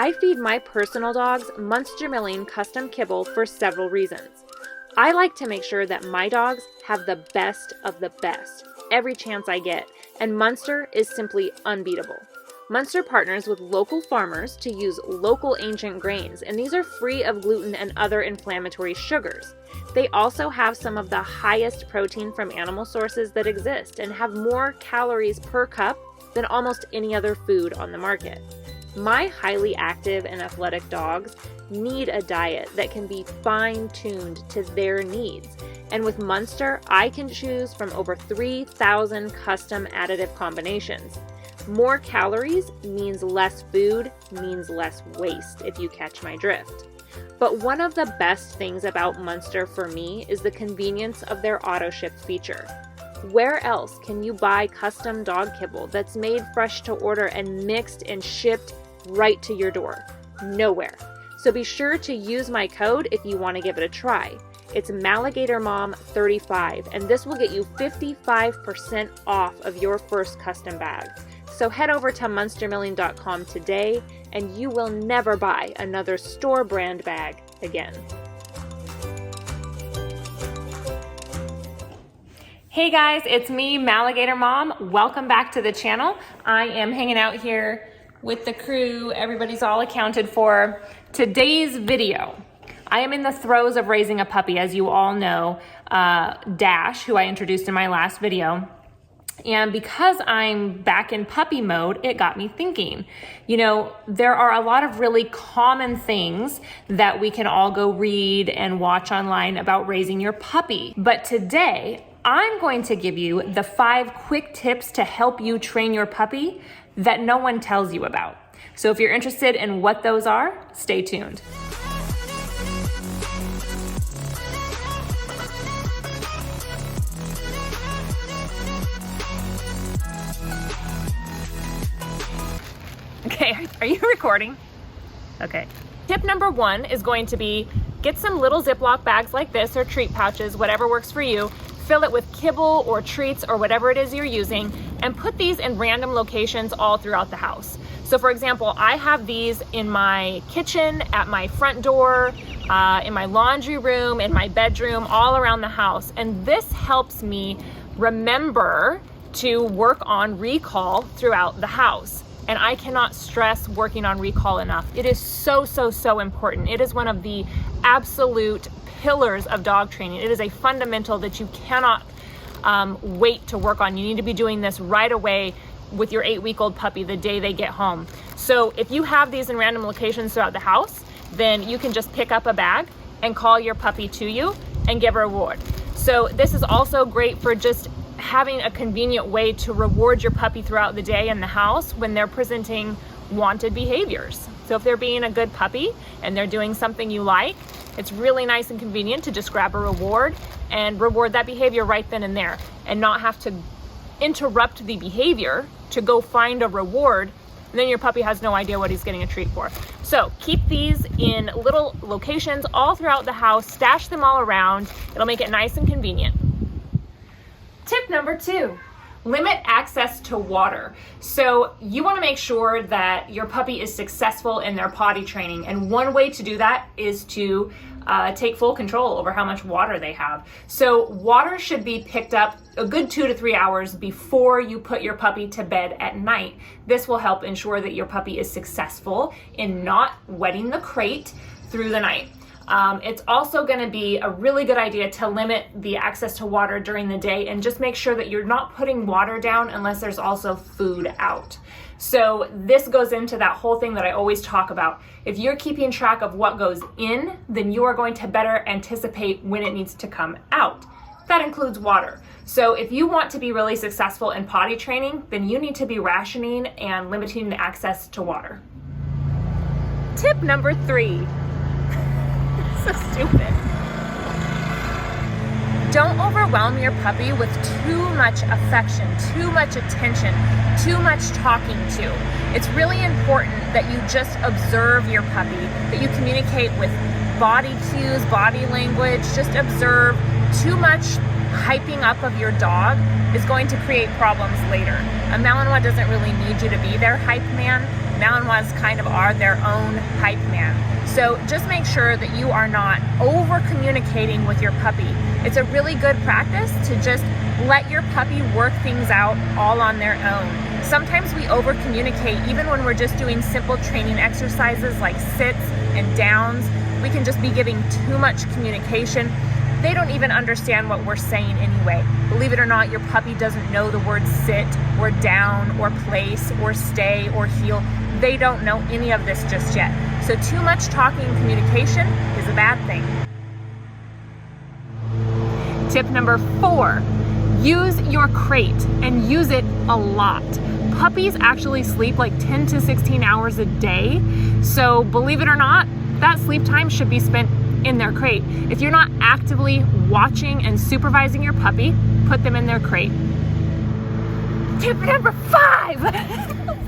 I feed my personal dogs Munster Milling custom kibble for several reasons. I like to make sure that my dogs have the best of the best every chance I get, and Munster is simply unbeatable. Munster partners with local farmers to use local ancient grains, and these are free of gluten and other inflammatory sugars. They also have some of the highest protein from animal sources that exist and have more calories per cup than almost any other food on the market. My highly active and athletic dogs need a diet that can be fine-tuned to their needs. And with Munster, I can choose from over 3,000 custom additive combinations. More calories means less food, means less waste, if you catch my drift. But one of the best things about Munster for me is the convenience of their auto-ship feature. Where else can you buy custom dog kibble that's made fresh to order and mixed and shipped right to your door? Nowhere. So be sure to use my code if you want to give it a try. It's MalligatorMom35, and this will get you 55% off of your first custom bag. So head over to munstermilling.com today, and you will never buy another store brand bag again. Hey guys, it's me, Malligator Mom. Welcome back to the channel. I am hanging out here with the crew. Everybody's all accounted for. Today's video, I am in the throes of raising a puppy, as you all know, Dash, who I introduced in my last video. And because I'm back in puppy mode, it got me thinking, there are a lot of really common things that we can all go read and watch online about raising your puppy. But today, I'm going to give you the 5 quick tips to help you train your puppy that no one tells you about. So if you're interested in what those are, stay tuned. Okay, are you recording? Okay. Tip number 1 is going to be get some little Ziploc bags like this or treat pouches, whatever works for you. Fill it with kibble or treats or whatever it is you're using, and put these in random locations all throughout the house. So for example, I have these in my kitchen, at my front door, in my laundry room, in my bedroom, all around the house. And this helps me remember to work on recall throughout the house. And I cannot stress working on recall enough. It is so, so, so important. It is one of the absolute pillars of dog training. It is a fundamental that you cannot wait to work on. You need to be doing this right away with your 8-week-old puppy the day they get home. So if you have these in random locations throughout the house, then you can just pick up a bag and call your puppy to you and give a reward. So this is also great for just having a convenient way to reward your puppy throughout the day in the house when they're presenting wanted behaviors. So if they're being a good puppy and they're doing something you like, it's really nice and convenient to just grab a reward and reward that behavior right then and there, and not have to interrupt the behavior to go find a reward, and then your puppy has no idea what he's getting a treat for. So keep these in little locations all throughout the house, stash them all around. It'll make it nice and convenient. Tip number 2, limit access to water. So you want to make sure that your puppy is successful in their potty training. And one way to do that is to take full control over how much water they have. So water should be picked up a good 2 to 3 hours before you put your puppy to bed at night. This will help ensure that your puppy is successful in not wetting the crate through the night. It's also going to be a really good idea to limit the access to water during the day and just make sure that you're not putting water down unless there's also food out. So this goes into that whole thing that I always talk about. If you're keeping track of what goes in, then you are going to better anticipate when it needs to come out. That includes water. So if you want to be really successful in potty training, then you need to be rationing and limiting the access to water. Tip number 3. So stupid. Don't overwhelm your puppy with too much affection, too much attention, too much talking to. It's really important that you just observe your puppy, that you communicate with body cues, body language. Just observe. Too much hyping up of your dog is going to create problems later. A Malinois doesn't really need you to be their hype man. Malinois kind of are their own hype man. So just make sure that you are not over communicating with your puppy. It's a really good practice to just let your puppy work things out all on their own. Sometimes we over communicate even when we're just doing simple training exercises like sits and downs. We can just be giving too much communication. They don't even understand what we're saying anyway. Believe it or not, your puppy doesn't know the words sit or down or place or stay or heel. They don't know any of this just yet. So too much talking and communication is a bad thing. Tip number 4, use your crate and use it a lot. Puppies actually sleep like 10 to 16 hours a day. So believe it or not, that sleep time should be spent in their crate. If you're not actively watching and supervising your puppy, put them in their crate. Tip number 5.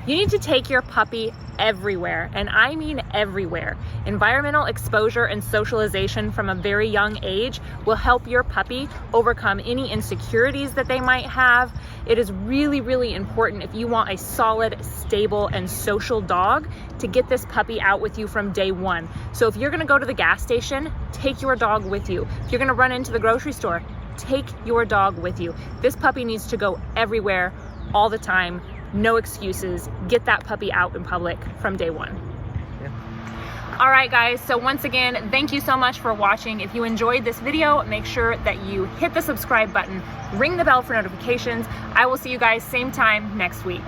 You need to take your puppy everywhere, and I mean everywhere. Environmental exposure and socialization from a very young age will help your puppy overcome any insecurities that they might have. It is really, really important if you want a solid, stable, and social dog to get this puppy out with you from day one. So if you're gonna go to the gas station, take your dog with you. If you're gonna run into the grocery store, take your dog with you. This puppy needs to go everywhere, all the time. No excuses. Get that puppy out in public from day one. All right, guys, so once again, thank you so much for watching. If you enjoyed this video, make sure that you hit the subscribe button, ring the bell for notifications. I will see you guys same time next week.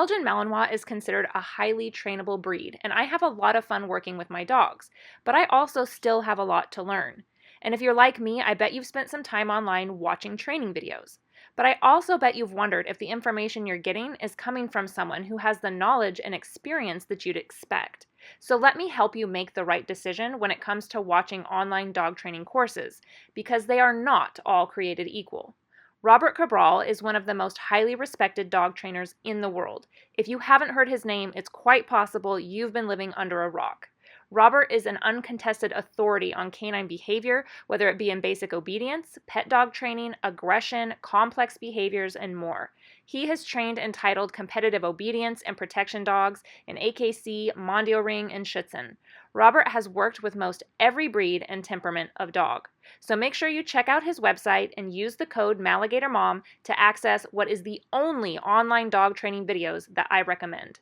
Belgian Malinois is considered a highly trainable breed, and I have a lot of fun working with my dogs, but I also still have a lot to learn. And if you're like me, I bet you've spent some time online watching training videos. But I also bet you've wondered if the information you're getting is coming from someone who has the knowledge and experience that you'd expect. So let me help you make the right decision when it comes to watching online dog training courses, because they are not all created equal. Robert Cabral is one of the most highly respected dog trainers in the world. If you haven't heard his name, it's quite possible you've been living under a rock. Robert is an uncontested authority on canine behavior, whether it be in basic obedience, pet dog training, aggression, complex behaviors, and more. He has trained entitled competitive obedience and protection dogs in AKC, Mondio Ring, and Schutzhund. Robert has worked with most every breed and temperament of dog. So make sure you check out his website and use the code MALLIGATORMOM to access what is the only online dog training videos that I recommend.